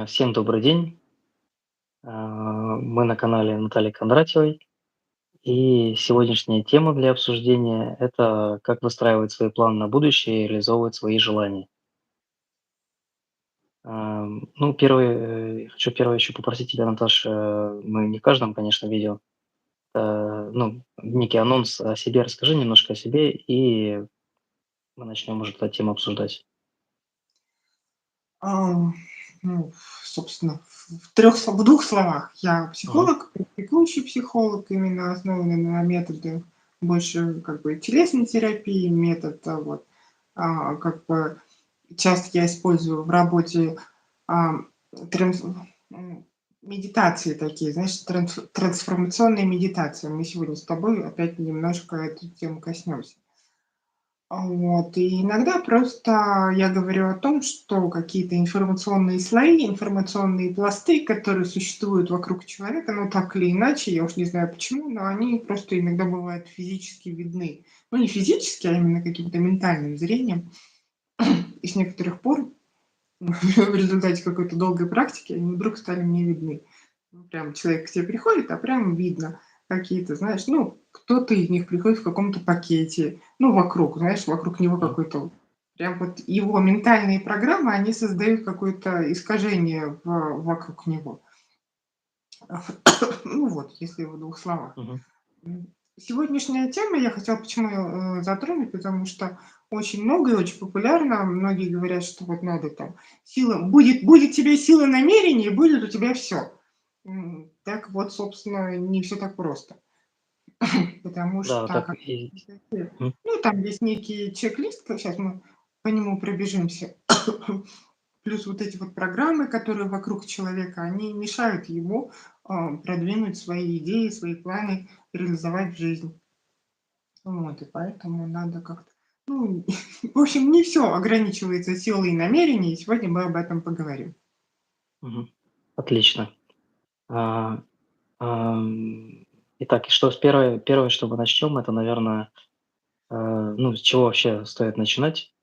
Всем добрый день. Мы на канале Натальи Кондратьевой. И сегодняшняя тема для обсуждения – это как выстраивать свои планы на будущее и реализовывать свои желания. Ну, хочу первое еще попросить тебя, Наташа, мы не в каждом, конечно, видео, ну, некий анонс о себе. Расскажи немножко о себе, и мы начнем уже эту тему обсуждать. Ам, ну, собственно, в двух словах. Я Мгм. психолог, практикующий психолог, именно основанный на методы больше как бы телесной терапии, метод, как бы часто я использую в работе, ам, транс м, медитации такие, знаешь, трансформационные медитации. Мы сегодня с тобой опять немножко эту тему коснемся. И иногда просто я говорю о том, что какие-то информационные слои, информационные пласты, которые существуют вокруг человека, ну, так или иначе, я уж не знаю почему, но они просто иногда бывают физически видны. Ну, не физически, а именно каким-то ментальным зрением. И с некоторых пор, в результате какой-то долгой практики, они вдруг стали мне видны. Ну, прям человек к тебе приходит, а прям видно какие-то, знаешь, ну, кто-то из них приходит в каком-то пакете, ну, вокруг, знаешь, вокруг него Мгм. какой-то прям вот его ментальные программы, они создают какое-то искажение вокруг него. Ну вот, если в двух словах. Мгм. Сегодняшняя тема, я хотела почему её, затронуть, потому что очень много и очень популярно. Многие говорят, что вот надо там будет тебе сила намерений, будет у тебя все. Так вот, собственно, не все так просто. Потому Да, что так как и... Мгм. ну, там есть некий чек-лист, сейчас мы по нему пробежимся. Плюс вот эти вот программы, которые вокруг человека, они мешают ему, продвинуть свои идеи, свои планы реализовать в жизнь. И поэтому надо как-то, ну, в общем, не все ограничивается силой намерений, и сегодня мы об этом поговорим. Мгм. Отлично. А, Итак, и что первое, что мы начнем, это, наверное, ну, с чего вообще стоит начинать,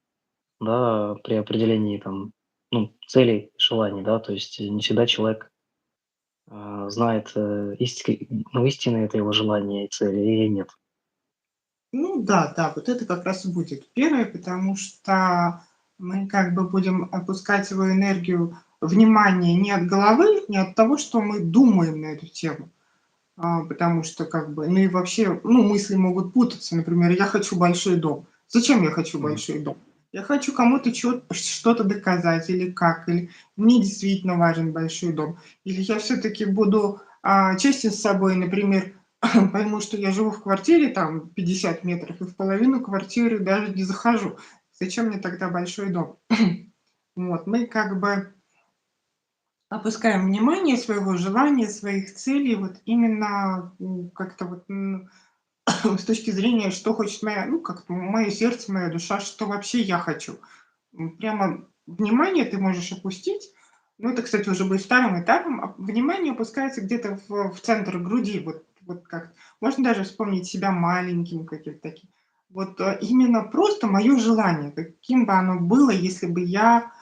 да, при определении там, ну, целей, желаний, да, то есть не всегда человек знает, ну, истинное это его желание и цели или нет. Ну да, да, вот это как раз и будет первое, потому что мы как бы будем опускать свою энергию внимания не от головы, не от того, что мы думаем на эту тему. Потому что как бы, ну и вообще, ну, мысли могут путаться. Например, я хочу большой дом. Зачем я хочу Мгм. большой дом? Я хочу кому-то что-то доказать или как, или мне действительно важен большой дом. Или я все-таки буду честен с собой, например, пойму, что я живу в квартире там 50 метров и в половину квартиры даже не захожу. Зачем мне тогда большой дом? Мы как бы опускаем внимание своего желания, своих целей, вот именно как-то с точки зрения, что хочет моя, ну, как мое сердце, моя душа, что вообще я хочу. Прямо внимание ты можешь опустить. Ну, это, кстати, уже будет вторым этапом. Внимание опускается где-то в центр груди. Вот как. Можно даже вспомнить себя маленьким каким-то таким. Именно просто мое желание, каким бы оно было, если бы я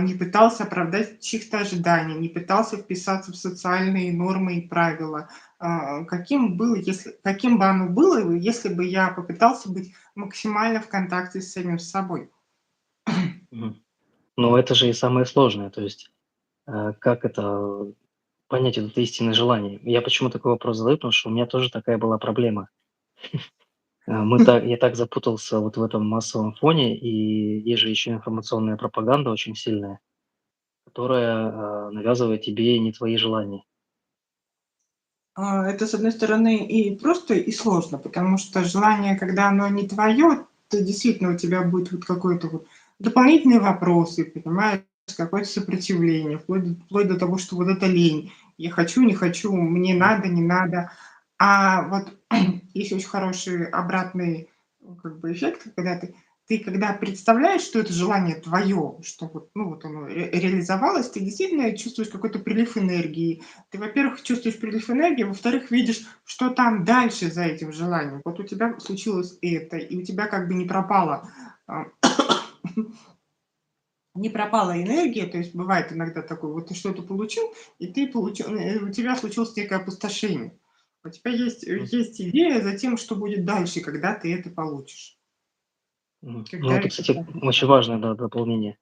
не пытался оправдать чьих-то ожиданий, не пытался вписаться в социальные нормы и правила, каким бы оно было, если бы я попытался быть максимально в контакте с самим собой. Мгм. Но это же и самое сложное, то есть как это понять это истинное желание. Я почему такой вопрос задаю, потому что у меня тоже такая была проблема. Я так запутался вот в этом массовом фоне, и есть же еще информационная пропаганда очень сильная, которая, навязывает тебе не твои желания. Это, с одной стороны, и просто, и сложно, потому что желание, когда оно не твое, то действительно у тебя будет вот какой-то вот дополнительные вопросы, понимаешь, какое-то сопротивление, вплоть до того, что вот это лень. Я хочу, не хочу, мне М, надо, не надо. А вот есть очень хороший обратный, как бы эффект, когда ты когда представляешь, что это желание твое, что вот, ну, вот оно реализовалось, ты действительно чувствуешь какой-то прилив энергии. Ты, во-первых, чувствуешь прилив энергии, во-вторых, видишь, что там дальше за этим желанием. Вот у тебя случилось это, и у тебя как бы не пропало, а, не пропала энергия. То есть бывает иногда такое, вот ты что-то получил, и у тебя случилось некое опустошение. У тебя М, есть идея за тем, что будет дальше, когда ты это получишь, Ну, когда это, это кстати, станет очень твоим. важное, да, дополнение,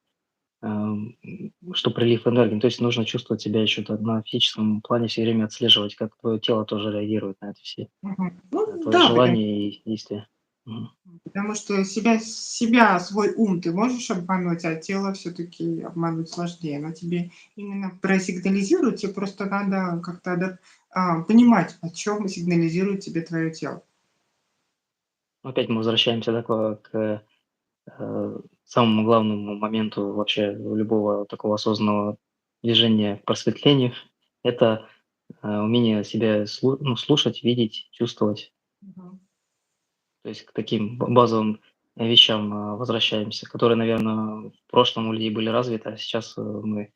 что прилив энергии. То есть нужно чувствовать себя еще на физическом плане, все время отслеживать, как твое тело тоже реагирует на это все, Мгм. Ну твои да, желания и действия. Мгм. потому что себя, свой ум ты можешь обмануть, а тело все-таки обмануть сложнее. Оно тебе именно просигнализирует, тебе просто надо как-то понимать, о чем сигнализирует тебе твое тело. Опять мы возвращаемся, да, самому главному моменту вообще любого такого осознанного движения к просветлению — это, умение себя слушать, видеть, чувствовать. Мгм. То есть к таким базовым, вещам, возвращаемся, которые, наверное, в прошлом у людей были развиты, а сейчас, мы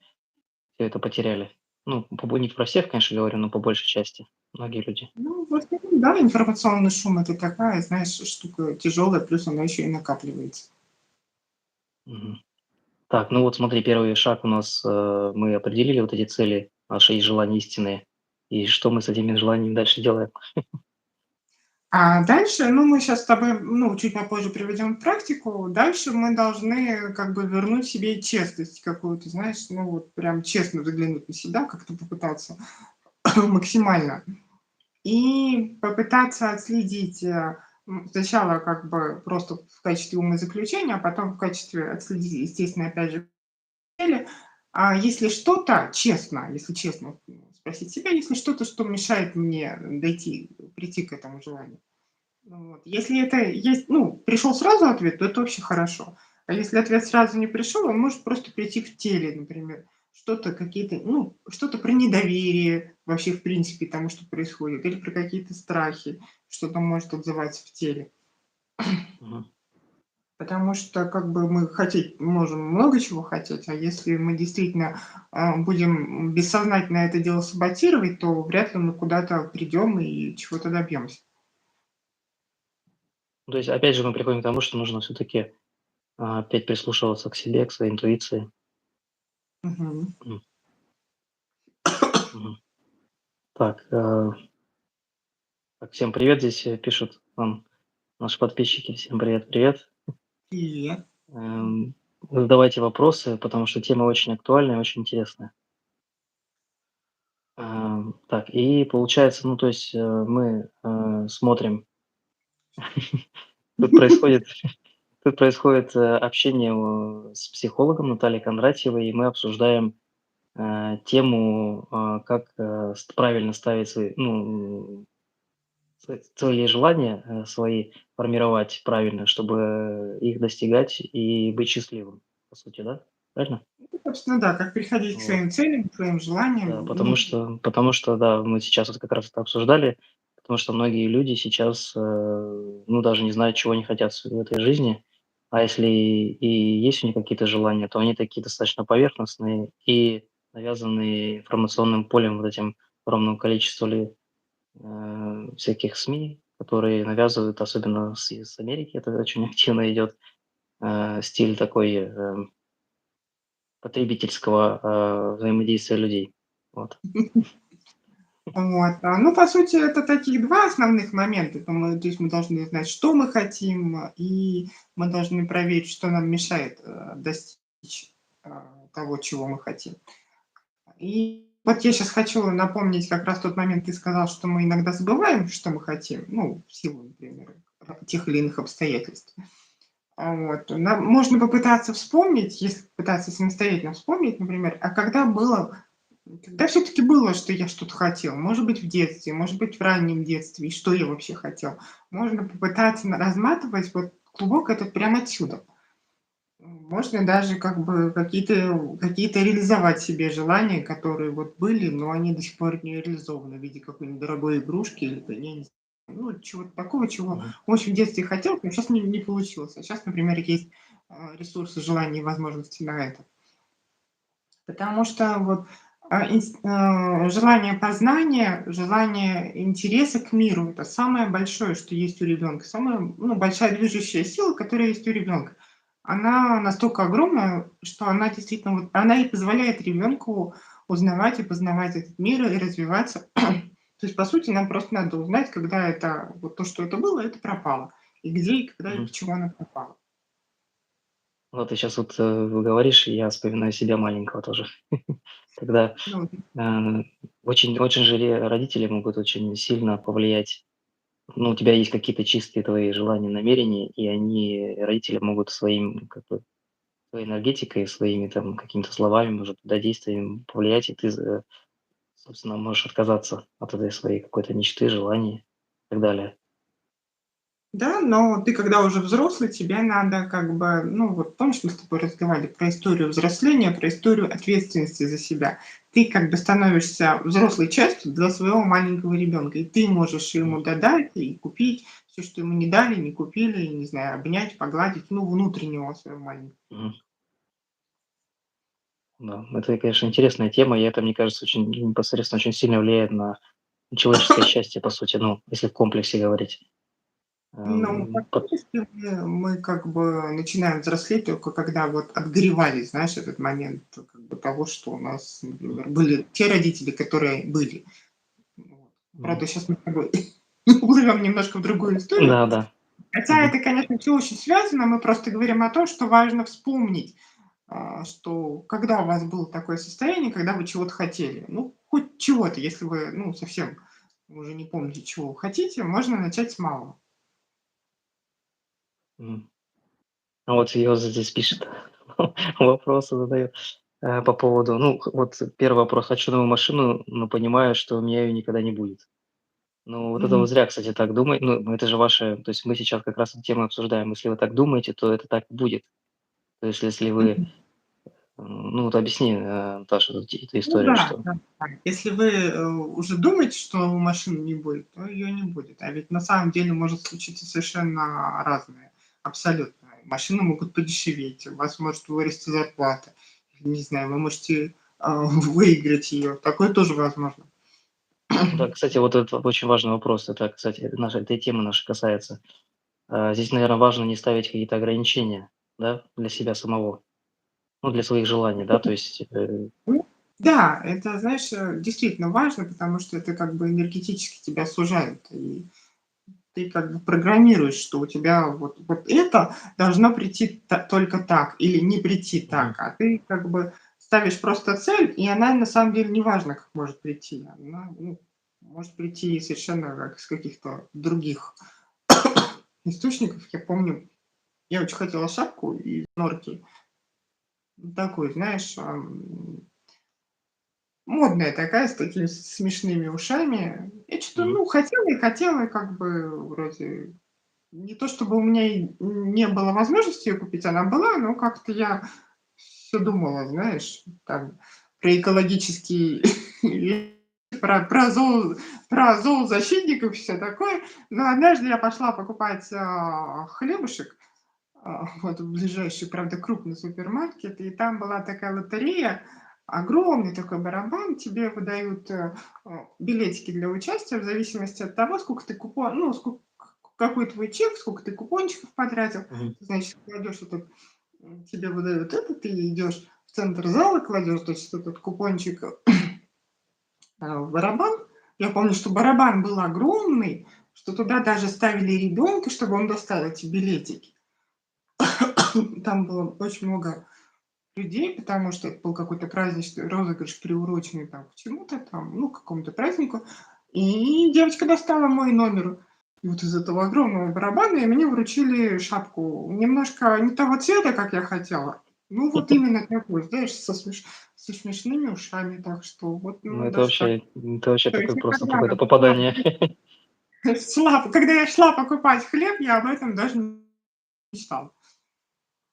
все это потеряли. Ну, не про всех, конечно, говорю, но по большей части. Многие люди. Ну, в основном, да, информационный шум — это такая, знаешь, штука тяжелая, плюс она еще и накапливается. Мгм. Так, ну вот смотри, первый шаг у нас, мы определили вот эти цели, наши и желания истинные. И что мы с этими желаниями дальше делаем? А дальше, ну, мы сейчас с тобой, ну, чуть попозже приведем практику. Дальше мы должны как бы вернуть себе честность какую-то, знаешь, ну, вот прям честно взглянуть на себя, как-то попытаться максимально. И попытаться отследить, сначала как бы просто в качестве умозаключения, а потом в качестве отследить, естественно, опять же, цели. А если что-то, честно, если честно, спросить себя, если что-то, что мешает мне прийти к этому желанию. Вот. Если это есть, ну, пришел сразу ответ, то это вообще хорошо. А если ответ сразу не пришел, он может просто прийти в теле, например. Что-то, какие-то, ну, что-то про недоверие вообще, в принципе, тому, что происходит, или про какие-то страхи, что-то может отзываться в теле. Мгм. Потому что как бы мы хотеть можем много чего хотеть, а если мы действительно будем бессознательно это дело саботировать, то вряд ли мы куда-то придем и чего-то добьемся. То есть опять же мы приходим к тому, что нужно все таки опять прислушиваться к себе, к своей интуиции. Мгм. М, мгм. Так, всем привет, здесь, пишут нам наши подписчики. Всем привет, привет. Привет. Задавайте вопросы, потому что тема очень актуальная и очень интересная. Так, и получается, ну, то есть, мы, смотрим, тут происходит тут происходит, общение, с психологом Натальей Кондратьевой, и мы обсуждаем, тему, как, правильно ставить свои, ну, цели и желания, свои формировать правильно, чтобы их достигать и быть счастливым, по сути, да? Правильно? Ну, собственно, да, как приходить к Вот. своим целям, к своим Да, желаниям. Ну, потому что, да, мы сейчас вот как раз это обсуждали, потому что многие люди сейчас, ну, даже не знают, чего они хотят в этой жизни. А если и есть у них какие-то желания, то они такие достаточно поверхностные и навязанные информационным полем, вот этим огромным количеством всяких СМИ, которые навязывают, особенно с Америки, это очень активно идет, стиль такой, потребительского, взаимодействия людей. Вот. вот. Ну, по сути, это таких два основных момента. То есть мы должны знать, что мы хотим, и мы должны проверить, что нам мешает достичь того, чего мы хотим. И вот я сейчас хочу напомнить как раз тот момент, ты сказал, что мы иногда забываем, что мы хотим, ну, в силу, например, тех или иных обстоятельств. Вот. Можно попытаться вспомнить, если пытаться самостоятельно вспомнить, например, когда все-таки было, что я что-то хотел. Может быть, в детстве, может быть, в раннем детстве, и что я вообще хотел. Можно попытаться разматывать вот клубок этот прямо отсюда. Можно даже как бы какие-то реализовать себе желания, которые вот были, но они до сих пор не реализованы в виде какой-нибудь дорогой игрушки или, я не знаю, ну, чего-то такого, чего Мгм. очень в детстве хотел, но сейчас не получилось. А сейчас, например, есть ресурсы, желания и возможности на это. Потому что вот желание познания, желание интереса к миру — это самое большое, что есть у ребенка, самая, ну, большая движущая сила, которая есть у ребенка. она настолько огромная, что она действительно вот она и позволяет ребенку узнавать и познавать этот мир и развиваться. То есть, по сути, нам просто надо узнать, когда это вот то, что это было, это пропало. И где, и когда, и Мгм. почему оно пропало. Вот ты сейчас вот, говоришь, и я вспоминаю себя маленького тоже. Когда, Ну, э, очень очень же родители могут очень сильно повлиять. Ну, у тебя есть какие-то чистые твои желания, намерения, и они, родители могут своим, как бы, своей энергетикой, своими там какими-то словами, может, да, действиями повлиять, и ты, собственно, можешь отказаться от этой своей какой-то мечты, желаний и так далее. да, но ты когда уже взрослый, тебе надо как бы, ну вот помнишь, мы с тобой разговаривали про историю взросления, про историю ответственности за себя. Ты как бы становишься взрослой частью для своего маленького ребенка, и ты можешь Мгм. ему додать и купить все, что ему не дали, не купили, не знаю, обнять, погладить, ну, внутреннего своего маленького. Мгм. Да, это, конечно, интересная тема, и это, мне кажется, очень непосредственно очень сильно влияет на человеческое счастье, по сути, ну, если в комплексе говорить. Ну, П фактически мы как бы начинаем взрослеть только когда вот отгоревали, знаешь, этот момент как бы того, что у нас, например, были те родители, которые были. Вот. Мгм. Правда, сейчас мы с тобой уплывем немножко в другую историю. Да, да. Хотя Мгм. это, конечно, все очень связано, мы просто говорим о том, что важно вспомнить, что когда у вас было такое состояние, когда вы чего-то хотели. Ну, хоть чего-то, если вы, ну, совсем уже не помните, чего вы хотите, можно начать с малого. Мгм. А вот Йоза здесь пишет, вопросы задает, по поводу, ну, вот первый вопрос: "Хочу новую машину, но понимаю, что у меня ее никогда не будет". Ну, вот это вот Мгм. зря, кстати, так думать. Ну, это же ваше, то есть мы сейчас как раз эту тему обсуждаем. Если вы так думаете, то это так и будет. То есть если вы, ну, вот объясни, Наташа, эту Ну историю, да, что. да, да. Если вы, уже думаете, что машины не будет, то ее не будет. А ведь на самом деле может случиться совершенно разное. Абсолютно. Машины могут подешеветь, у вас может вырасти зарплата. Не знаю, вы можете, выиграть ее. Такое тоже возможно. Да, кстати, вот это очень важный вопрос. Это, кстати, этой темы нашей касается. Здесь, наверное, важно не ставить какие-то ограничения, да, для себя самого, ну, для своих желаний, да, то есть, Ну да, это, знаешь, действительно важно, потому что это как бы энергетически тебя сужает. И ты как бы программируешь, что у тебя вот это должно прийти только так или не прийти мгм, так, а ты как бы ставишь просто цель, и она на самом деле не важно, как может прийти. Она, ну, может прийти совершенно как из каких-то других источников. Я помню, я очень хотела шапку из норки, такую, знаешь, модная такая, с такими смешными ушами. Я что-то, мгм, ну, хотела, и как бы вроде не то чтобы у меня и не было возможности ее купить, она была, но как-то я все думала, знаешь, там про экологический про зоо про зоозащитников и всё такое. Но однажды я пошла покупать, хлебушек, вот в ближайший, правда, крупный супермаркет, и там была такая лотерея, огромный такой барабан, тебе выдают, билетики для участия в зависимости от того, сколько ты ну, какой твой чек, сколько ты купончиков потратил. мгм, Ты, значит, кладешь этот, тебе выдают это, ты идешь в центр зала, кладешь, значит, этот купончик, в барабан. Я помню, что барабан был огромный, что туда даже ставили ребенка, чтобы он достал эти билетики. Там было очень много людей, потому что это был какой-то праздничный розыгрыш, приуроченный там к чему-то там, ну, к какому-то празднику. И девочка достала мой номер и вот из этого огромного барабана, и мне вручили шапку. Немножко не того цвета, как я хотела. Ну, вот именно такой, знаешь, со смешными ушами. Так что вот, ну, ну, даже так. это вообще То такое есть я просто когда какое-то вот шла попадание. когда я шла покупать хлеб, я об этом даже не мечтала.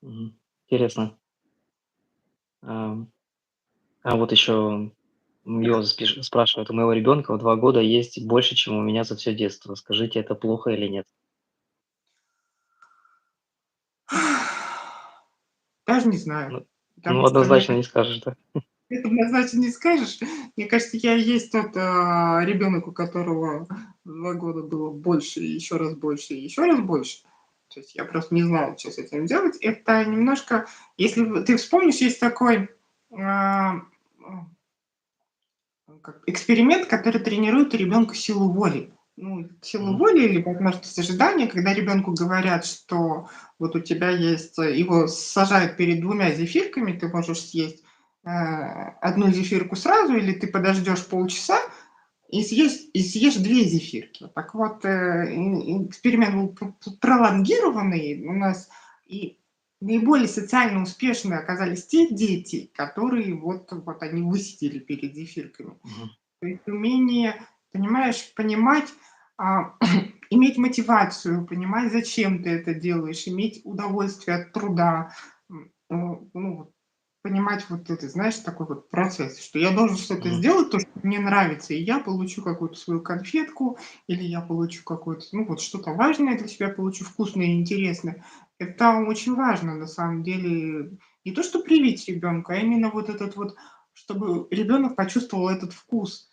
Мгм. Интересно. Ам, а вот еще Йоз спрашивает: "У моего ребенка в 2 года есть больше, чем у меня за все детство. Скажите, это плохо или нет?" Даже не знаю, Ну потому что, мне однозначно не скажешь, да? это однозначно не скажешь. Мне кажется, я и есть тот, ребенок, у которого в 2 года было больше, и еще раз больше, и еще раз больше. То есть я просто не знала, что с этим делать. Это немножко, если ты вспомнишь, есть такой а, как эксперимент, который тренирует у ребенка силу воли. Ну, силу Мгм. воли или возможность ожидания, когда ребенку говорят, что вот у тебя есть, его сажают перед двумя зефирками, ты можешь съесть одну зефирку сразу, или ты подождешь полчаса и съешь две зефирки. Так вот, эксперимент был пролонгированный у нас, и наиболее социально успешны оказались те дети, которые вот они высидели перед зефирками. Мгм. То есть умение, понимаешь, понимать, а, иметь мотивацию, понимать, зачем ты это делаешь, иметь удовольствие от труда, ну, вот понимать вот это, знаешь, такой вот процесс, что я должен что-то Мгм. сделать, то, что мне нравится, и я получу какую-то свою конфетку, или я получу какое-то, ну, вот что-то важное для себя получу, вкусное и интересное. Это очень важно, на самом деле. Не то, что привить ребенку, а именно вот этот вот, чтобы ребенок почувствовал этот вкус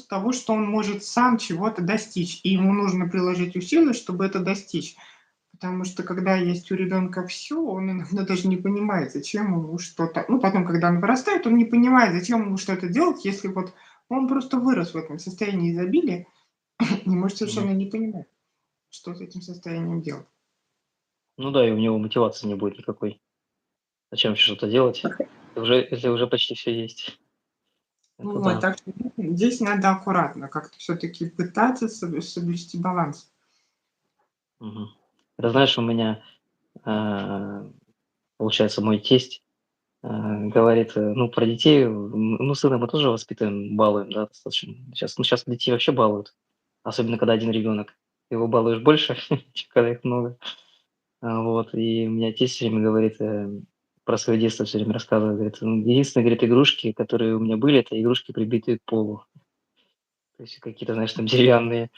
того, что он может сам чего-то достичь, и ему нужно приложить усилия, чтобы это достичь. Потому что когда есть у ребенка все, он иногда даже не понимает, зачем ему что-то. Ну, потом, когда он вырастает, он не понимает, зачем ему что-то делать, если вот он просто вырос в этом состоянии изобилия и может Мгм. совершенно не понимать, что с этим состоянием делать. Ну да, и у него мотивации не будет никакой. Зачем еще что-то делать, если уже почти все есть? Это Вот, да. так что здесь надо аккуратно как-то все-таки пытаться соблюсти баланс. Мгм. Это знаешь, у меня, а, получается, мой тесть, говорит, ну, про детей, ну, сына мы тоже воспитываем, балуем, да, достаточно. Сейчас детей вообще балуют, особенно когда один ребенок. Его балуешь больше, чем когда их много. Вот, и у меня тесть всё время говорит, про свое детство все время рассказывает, говорит: "Ну, единственные, говорит, игрушки, которые у меня были, это игрушки, прибитые к полу". То есть какие-то, знаешь, там деревянные.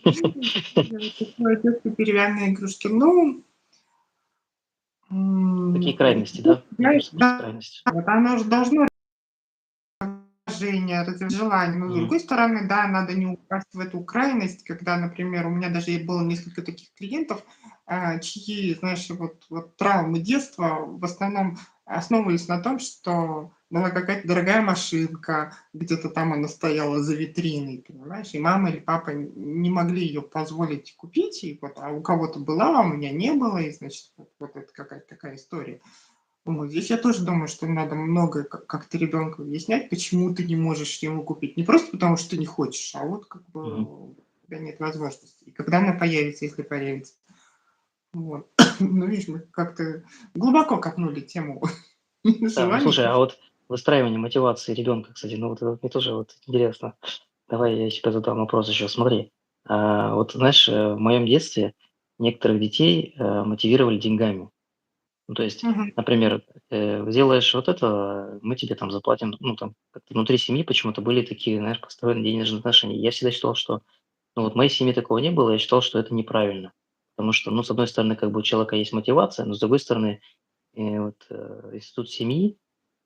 Да, такое детство, деревянные игрушки. Ну, Такие крайности, да? Мне кажется, просто да, крайность. вот оно же должно уважение, развить желание. Но с Мгм. другой стороны, да, надо не упасть в эту крайность, когда, например, у меня даже и было несколько таких клиентов, чьи, знаешь, вот травмы детства в основном основывались на том, что была какая-то дорогая машинка, где-то там она стояла за витриной, понимаешь, и мама или папа не могли ее позволить купить, и вот, а у кого-то была, а у меня не было, и, значит, вот это какая-то такая история. Вот здесь я тоже думаю, что надо многое как-то ребенку объяснять, почему ты не можешь ему купить. Не просто потому, что ты не хочешь, а вот как бы Мгм. у тебя нет возможности. И когда она появится, если появится. Вот. Ну, видишь, мы как-то глубоко копнули тему Да, ну желаний. слушай, а вот выстраивание мотивации ребенка, кстати, ну вот это мне тоже вот интересно. Давай я тебе задам вопрос еще. Смотри, вот знаешь, в моем детстве некоторых детей, мотивировали деньгами. Ну, то есть, Мгм. например, сделаешь вот это, мы тебе там заплатим. Ну, там как-то внутри семьи почему-то были такие, знаешь, построены денежные отношения. Я всегда считал, что, ну, вот в моей семье такого не было, я считал, что это неправильно. Потому что, ну, с одной стороны, как бы у человека есть мотивация, но с другой стороны, вот, институт семьи,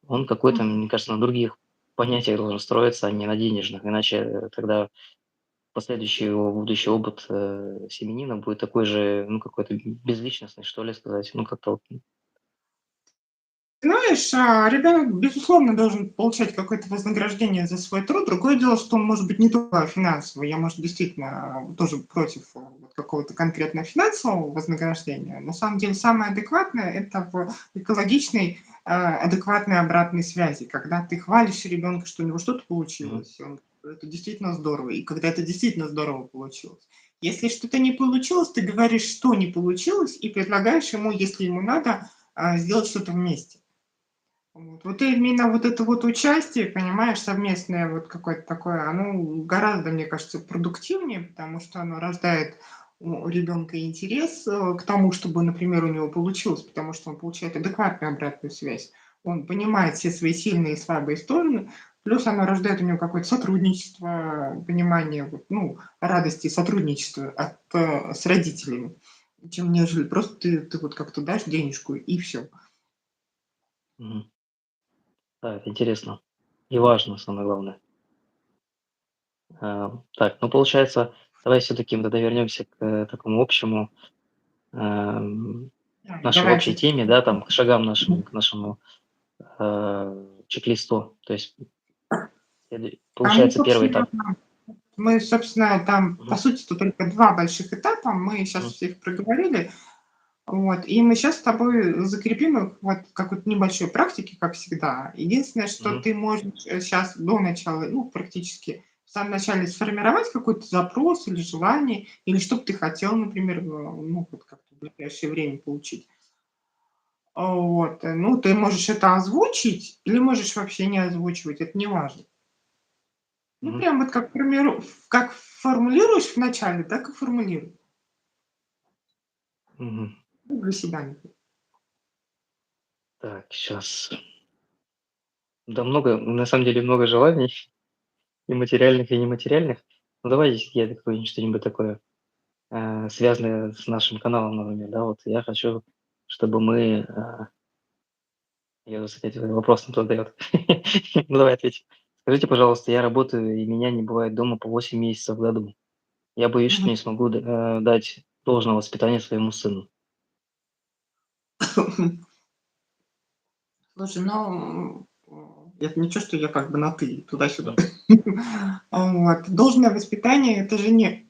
он какой-то, Мгм. мне кажется, на других понятиях должен строиться, а не на денежных. Иначе тогда последующий его будущий опыт семенина будет такой же, ну, какой-то безличностный, что ли, сказать. Ну, как-то вот. Знаешь, ребенок, безусловно, должен получать какое-то вознаграждение за свой труд. Другое дело, что он может быть не только финансовый. Я, может, действительно тоже против вот какого-то конкретно финансового вознаграждения. На самом деле, самое адекватное – это в экологичной, адекватной обратной связи. Когда ты хвалишь ребенка, что у него что-то Мгм. получилось, он, это действительно здорово. И когда это действительно здорово получилось. Если что-то не получилось, ты говоришь, что не получилось, и предлагаешь ему, если ему надо, сделать что-то вместе. Вот именно вот это вот участие, понимаешь, совместное вот какое-то такое, оно гораздо, мне кажется, продуктивнее, потому что оно рождает у ребенка интерес к тому, чтобы, например, у него получилось, потому что он получает адекватную обратную связь. Он понимает все свои сильные и слабые стороны, плюс оно рождает у него какое-то сотрудничество, понимание, вот, ну, радости сотрудничества с родителями, чем нежели просто ты вот как-то дашь денежку и все. Мгм. Да, это интересно и важно, самое главное. Так, ну, получается, давай все таки мы тогда вернемся к такому общему. эм, к нашей Давай общей сейчас. теме, да, там, к шагам нашим, к нашему чек-листу. То есть, А мы, получается, первый собственно, этап. там, по Мгм, сути, тут только 2 больших этапа. Мы сейчас мгм, все их проговорили. Вот, и мы сейчас с тобой закрепим их вот какой-то небольшой практики, как всегда. Единственное, что мгм, ты можешь сейчас до начала, ну, практически в самом начале сформировать какой-то запрос или желание, или что бы ты хотел, например, ну, вот как-то в ближайшее время получить. Вот, ну, ты можешь это озвучить или можешь вообще не озвучивать, это не важно. Ну, мгм, прям вот как формулируешь в начале, так и формулируй. мгм. Ну, для себя, например. Так, сейчас. Да много, на самом деле много желаний, и материальных, и нематериальных. Ну, давай я какое-нибудь что-нибудь такое, связанное с нашим каналом, например, да. Вот я хочу, чтобы мы, я вот опять вопрос не тот задает. Ну, давай ответим. Скажите, пожалуйста, я работаю, и меня не бывает дома по 8 месяцев в году. Я боюсь, что Мгм. не смогу дать должного воспитания своему сыну. Слушай, ну, это ничего, что я как бы на "ты" туда-сюда. М, Вот. Должное воспитание — это же не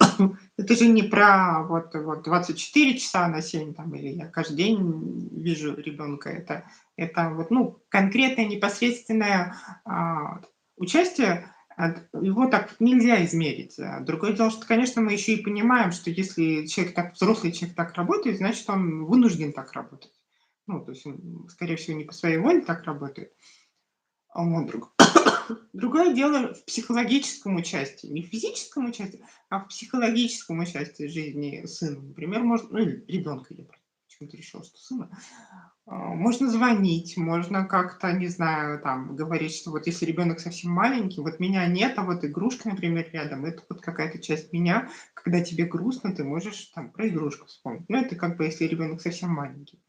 это же не про вот 24 часа на 7 там, или я каждый день вижу ребенка. Это вот, ну, конкретное непосредственное, участие, его так нельзя измерить. Другое дело, что, конечно, мы еще и понимаем, что если взрослый человек так работает, значит, он вынужден так работать. Ну, то есть он, скорее всего, не по своей воле так работает. Вот другое дело в психологическом участии. Не в физическом участии, а в психологическом участии в жизни сына. Например, можно, ну, или ребенка, я почему-то решила, что сына. Можно звонить, можно как-то, не знаю, там, говорить, что вот если ребенок совсем маленький, вот меня нет, а вот игрушка, например, рядом, это вот какая-то часть меня. Когда тебе грустно, ты можешь там про игрушку вспомнить. Ну, это как бы если ребенок совсем маленький.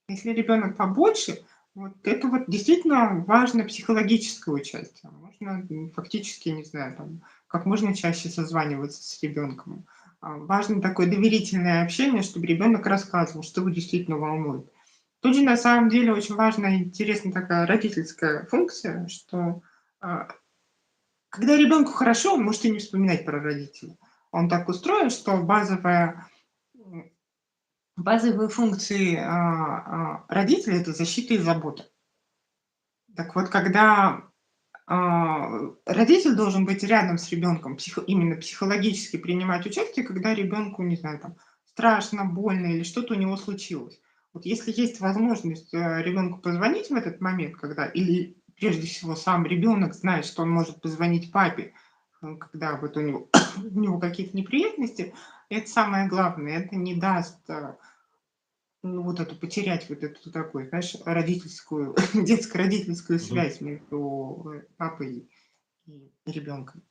Если ребенок побольше, вот это вот действительно важно психологическое участие. Можно, фактически, не знаю, там, как можно чаще созваниваться с ребенком. Важно такое доверительное общение, чтобы ребенок рассказывал, что его действительно волнует. Тут же на самом деле очень важная и интересная такая родительская функция, что, а, когда ребенку хорошо, он может и не вспоминать про родителей. Он так устроен, что базовые функции, родителя — это защита и забота. Так вот, когда, родитель должен быть рядом с ребенком, именно психологически принимать участие, когда ребенку, не знаю, там, страшно, больно или что-то у него случилось. Вот если есть возможность, ребенку позвонить в этот момент, когда или прежде всего сам ребенок знает, что он может позвонить папе, когда вот у него какие-то неприятности, это самое главное. Это не даст, ну, вот эту потерять вот эту такую, знаешь, родительскую, детско-родительскую мгм. связь между, папой и ребенком.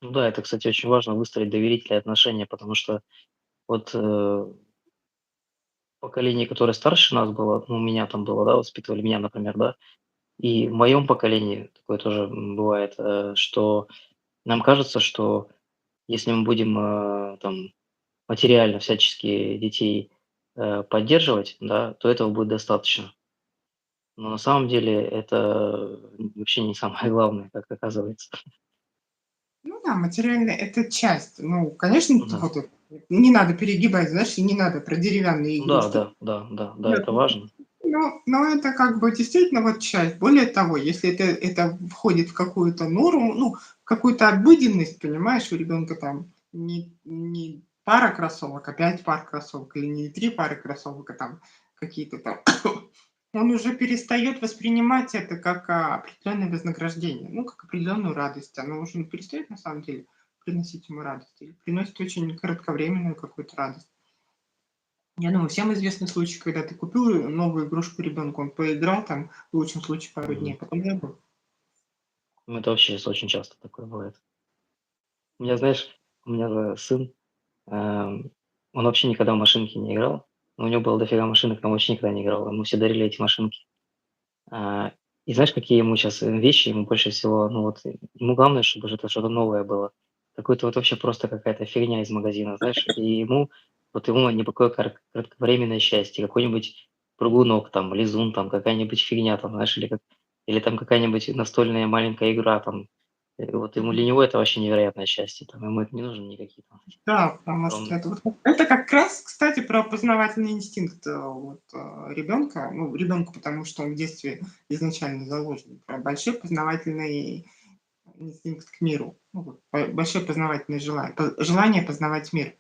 Ну да, это, кстати, очень важно выстроить доверительные отношения, потому что вот, поколение, которое старше нас было, ну, у меня там было, да, воспитывали меня, например, да, и в моем поколении такое тоже, бывает, что нам кажется, что если мы будем, там материально всячески детей, поддерживать, да, то этого будет достаточно. Но на самом деле это вообще не самое главное, как оказывается. Ну да, материально — это часть. Ну, конечно, Да. вот не надо перегибать, знаешь, и не надо про деревянные Ну да, игрушки. да, да, да, да, Нет, это важно. но это как бы действительно вот часть. Более того, если это входит в какую-то норму, ну, в какую-то обыденность, понимаешь, у ребенка там не пара кроссовок, а 5 пар кроссовок, или не 3 пары кроссовок, а там какие-то там. Он уже перестает воспринимать это как, определенное вознаграждение, ну, как определенную радость. Оно уже не перестает на самом деле приносить ему радость или приносит очень кратковременную какую-то радость. Я думаю, всем известный случай, когда ты купил новую игрушку ребенку, он поиграл там, в лучшем случае, пару дней, Мгм. а потом забыл. Ну, это вообще очень часто такое бывает. У меня, знаешь, у меня же сын, эм, он вообще никогда в машинки не играл. У него было дофига машинок, но он вообще никогда не играл. Ему все дарили эти машинки. А, и знаешь, какие ему сейчас вещи ему больше всего, ну вот, ему главное, чтобы это что-то новое было. Какое-то вот вообще просто какая-то фигня из магазина, знаешь. И ему вот ему не такое кратковременное счастье, какой-нибудь прыгунок там, лизун там, какая-нибудь фигня там, знаешь, или там какая-нибудь настольная маленькая игра там. Вот ему для Мгм. него это вообще невероятное счастье, там, ему это не нужно никакие там Да, потому что огромные. это как раз, кстати, про познавательный инстинкт, ребенка. Ну, ребенку, потому что он в детстве изначально заложен. Про большой познавательный инстинкт к миру. Ну, вот, большое познавательное желание познавать мир.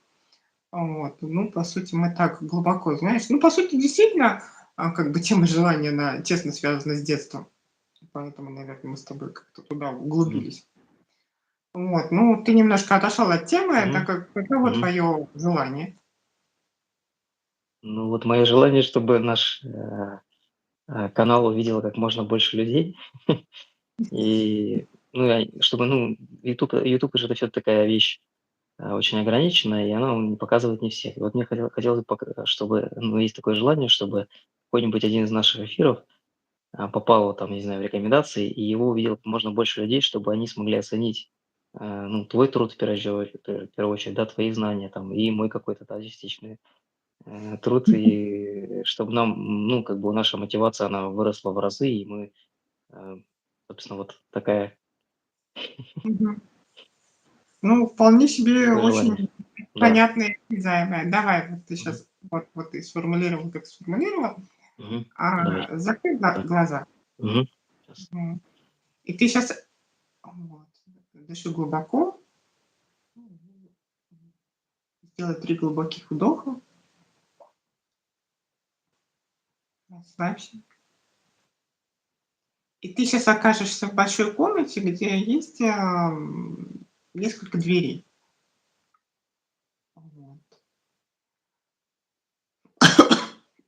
Вот. Ну, по сути, мы так глубоко, знаешь, ну, по сути, действительно, как бы тема желания, она тесно связана с детством. Поэтому, наверное, мы с тобой как-то туда Мгм. углубились. Вот. Ну, ты немножко отошел от темы, так Мгм. как каково Мгм. твое желание? Ну, вот мое желание, чтобы наш, канал увидело как можно больше людей. И, ну, чтобы, ну, YouTube же это всё такая вещь, очень ограниченная, и она не показывает не всех. И вот мне хотелось бы, чтобы, ну, есть такое желание, чтобы какой-нибудь один из наших эфиров, попал, вот там, не знаю, в рекомендации, и его увидело как можно больше людей, чтобы они смогли оценить, ну, твой труд в первую очередь, да, твои знания там и мой какой-то, да, частичный, труд, и чтобы нам, ну, как бы наша мотивация, она выросла в разы, и мы, э, собственно, вот Мгм. Ну, вполне себе такое желание. очень Да. понятное и осязаемое. Давай, вот ты Мгм. сейчас, вот ты сформулировал, как сформулировал, Мгм. Давай. закрой Так. глаза. Мгм. Щас. Мгм. И ты сейчас вот, дыши глубоко, сделай 3 глубоких вдоха, расслабься. И ты сейчас окажешься в большой комнате, где есть, несколько дверей. Вот.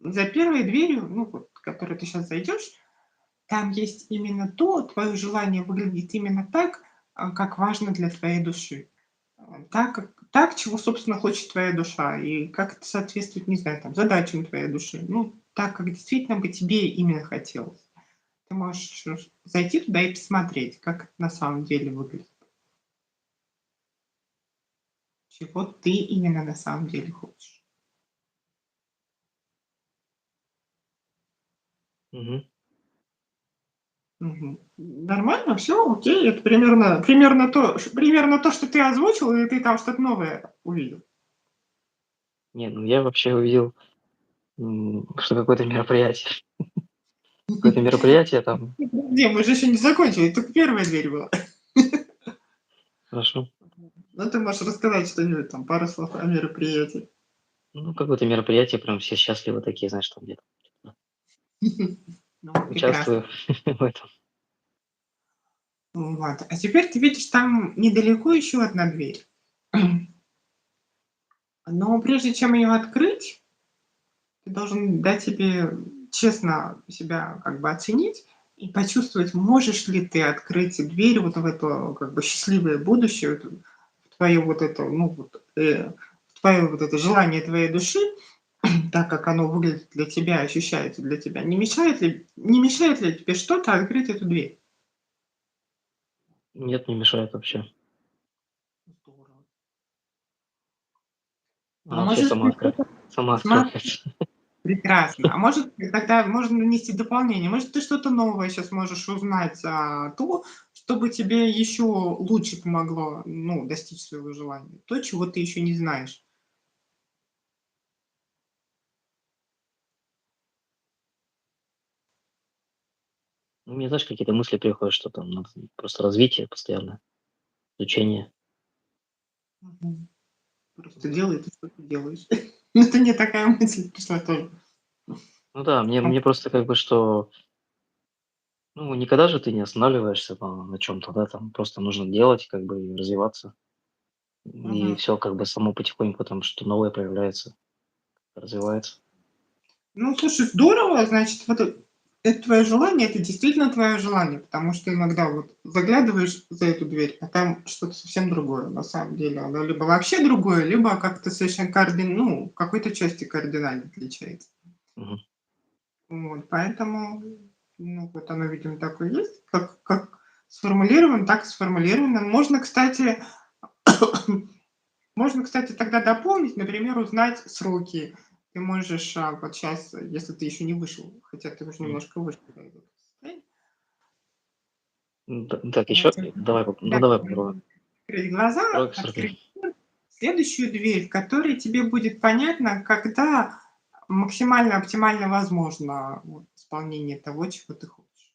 За первой дверью, ну, вот, в которую ты сейчас зайдешь, там есть именно твое желание выглядит именно так, как важно для твоей души. Так, чего, собственно, хочет твоя душа, и как это соответствует, не знаю, там, задачам твоей души. Ну, так, как действительно бы тебе именно хотелось. Ты можешь зайти туда и посмотреть, как это на самом деле выглядит. Чего ты именно на самом деле хочешь. Мгм. Мгм. Нормально, все, окей. Это примерно то, что ты озвучил, или ты там что-то новое увидел? Не, ну я вообще увидел, что какое-то мероприятие. Какое-то мероприятие там. Не, мы же еще не закончили, только первая дверь была. Хорошо. Ну, ты можешь рассказать что-нибудь там, пару слов о мероприятии. Ну, какое-то мероприятие, прям все счастливы такие, знаешь, там где-то Ну, прекрасно. участвую в этом. Вот. А теперь ты видишь, там недалеко еще одна дверь. Но прежде чем ее открыть, ты должен дать себе честно себя как бы оценить и почувствовать, можешь ли ты открыть дверь вот в это как бы счастливое будущее, вот в твое вот это, ну вот, в твое вот это желание твоей души, так как оно выглядит для тебя, ощущается для тебя. Не мешает ли тебе что-то открыть эту дверь? Нет, не мешает вообще. Здорово. А Она вообще может сама быть, что-то сама смотри, открывается. прекрасно. А может, тогда можно нанести дополнение. Может, ты что-то новое сейчас можешь узнать, чтобы тебе еще лучше помогло, ну, достичь своего желания. То, чего ты еще не знаешь. Ну, мне, знаешь, какие-то мысли приходят, что там надо просто развитие постоянное, изучение. Мгм. Просто Вот. делай то, что ты делаешь. Это не такая мысль пришла тоже. Ну да, мне просто как бы что, ну, никогда же ты не останавливаешься на чем то, да, там просто нужно делать, как бы, и развиваться. И Мгм. все как бы само потихоньку там что новое появляется, развивается. Ну, слушай, здорово, значит, вот это твое желание, это действительно твое желание, потому что иногда вот заглядываешь за эту дверь, а там что-то совсем другое на самом деле. Оно либо вообще другое, либо как-то совершенно ну, в какой-то части кардинально отличается. Мгм. Вот, поэтому, ну, вот оно, видимо, такое есть, как сформулировано, так и сформулировано. Можно, кстати, Можно, кстати, тогда дополнить, например, узнать сроки. Ты можешь, вот сейчас, если ты еще не вышел, хотя ты уже М. немножко вышел, да, из этого состояния, Так, вот, еще? Давай, да, давай попробуем. открыть глаза, Срок открыть следующую дверь, в которой тебе будет понятно, когда максимально оптимально возможно вот исполнение того, чего ты хочешь.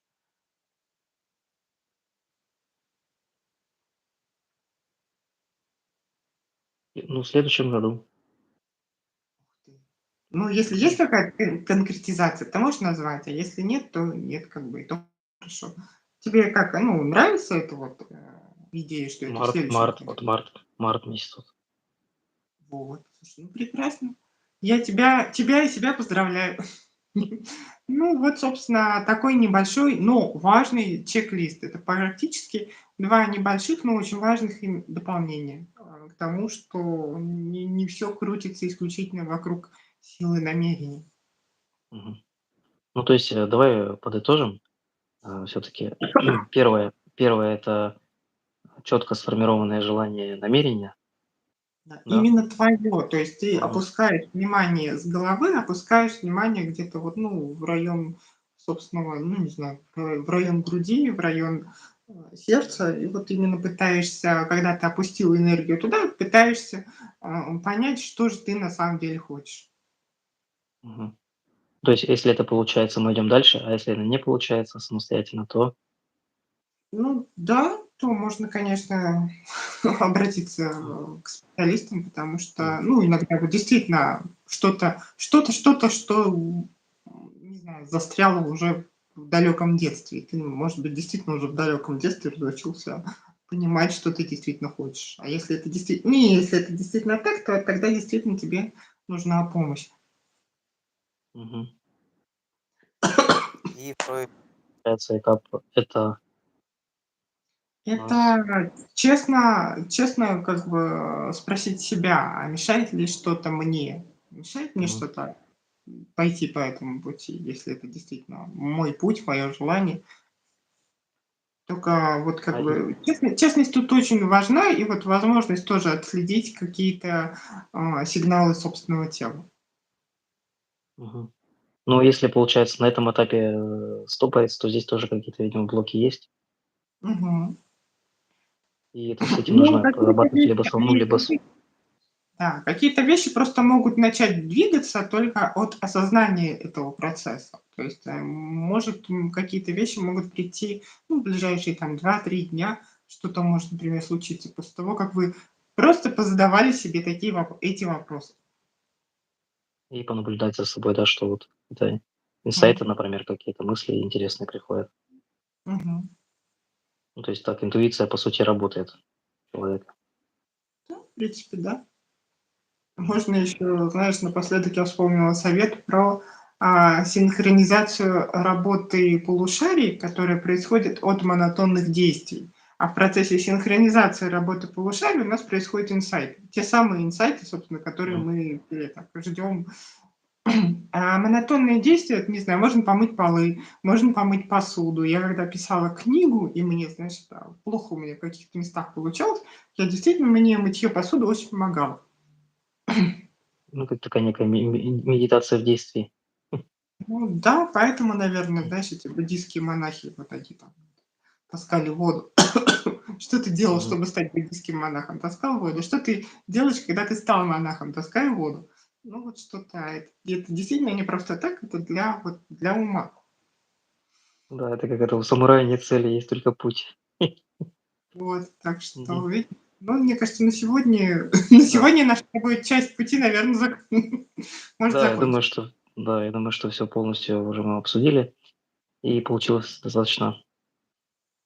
Ну, в следующем году. Ну, если есть какая-то конкретизация, ты можешь назвать, а если нет, то нет, как бы, и то хорошо. Тебе как, ну, нравится эта вот, идея, что это в Март, следующем март, году? вот март месяц. Вот. Вот, слушай, ну прекрасно. Я тебя и себя поздравляю. Ну, вот, собственно, такой небольшой, но важный чек-лист. Это практически 2 небольших, но очень важных дополнения, к тому, что не всё крутится исключительно вокруг силы намерений. Мгм. Ну, то есть, давай подытожим. Все-таки первое это четко сформированное желание, намерение, Да, да? именно твоё. То есть ты Мгм. опускаешь внимание с головы, опускаешь внимание где-то вот, ну, в район собственного, ну, не знаю, в район груди, в район, сердца. И вот именно пытаешься, когда ты опустил энергию туда, пытаешься, понять, что же ты на самом деле хочешь. Мгм. То есть, если это получается, мы идем дальше, а если это не получается самостоятельно, то Ну да, то можно, конечно, обратиться, к специалистам, потому Мгм. что, ну, иногда вот действительно что-то, что, не знаю, застряло уже в далеком детстве. И ты, может быть, действительно уже в далеком детстве разучился понимать, что ты действительно хочешь. А если это действительно не, если это действительно так, то тогда действительно тебе нужна помощь. Мгм. И второй, получается, этап это у нас Это честно как бы спросить себя, а мешает ли что-то мне? Мешает мне мгм. что-то пойти по этому пути, если это действительно мой путь, мое желание? Только вот А, как и бы честность тут очень важна, и вот возможность тоже отследить какие-то, сигналы собственного тела. Мгм. Ну, если, получается, на этом этапе, стопается, то здесь тоже какие-то, видимо, блоки есть. Мгм. И это с этим Ну, нужно какие-то прорабатывать либо вещи, самому, они либо с да, какие-то вещи просто могут начать двигаться только от осознания этого процесса. То есть, может, какие-то вещи могут прийти, ну, в ближайшие там 2-3 дня. Что-то может, например, случиться после того, как вы просто позадавали себе эти вопросы. и понаблюдать за собой, да, что вот это Мгм. инсайты, например, какие-то мысли интересные приходят. Мгм. Ну, то есть так интуиция, по сути, работает у человека. Да, в принципе, да. Мгм. Можно еще, знаешь, напоследок я вспомнила совет про, синхронизацию работы полушарий, которая происходит от монотонных действий. А в процессе синхронизации работы полушарий у нас происходят инсайты. Те самые инсайты, собственно, которые Мгм. мы это ждем. А монотонные действия, это, не знаю, можно помыть полы, можно помыть посуду. Я когда писала книгу, и мне, знаешь, плохо у меня в каких-то местах получалось, я действительно, мне мытье посуды очень помогало. Ну, как такая некая медитация в действии. Ну да, поэтому, наверное, знаешь, эти буддийские монахи, вот они там таскали воду. Что ты делал, Мгм. чтобы стать буддийским монахом? Таскал воду. Что ты делаешь, когда ты стал монахом? Таскай воду. Ну вот что-то, это действительно не просто так, это для, вот, для ума. Да, это как это у самурая нет цели, есть только путь. Вот, так Мгм. что, ну, мне кажется, на сегодня, на Да. сегодня наша с тобой часть пути, наверное, может Да, я думаю, закончить. что все полностью уже мы обсудили, и получилось достаточно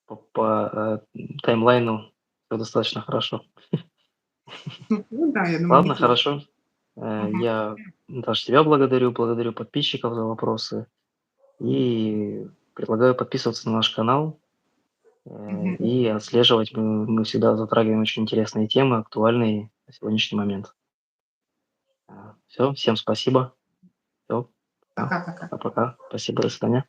по таймлайну всё достаточно хорошо. Ну да, я думаю, Ладно, неплохо. хорошо. Мгм. Я даже тебя благодарю подписчиков за вопросы и предлагаю подписываться на наш канал, Мгм. и отслеживать. Мы всегда затрагиваем очень интересные темы, актуальные на сегодняшний момент. Всё, всем спасибо. Всё, Пока-пока. пока-пока. Спасибо, до свидания.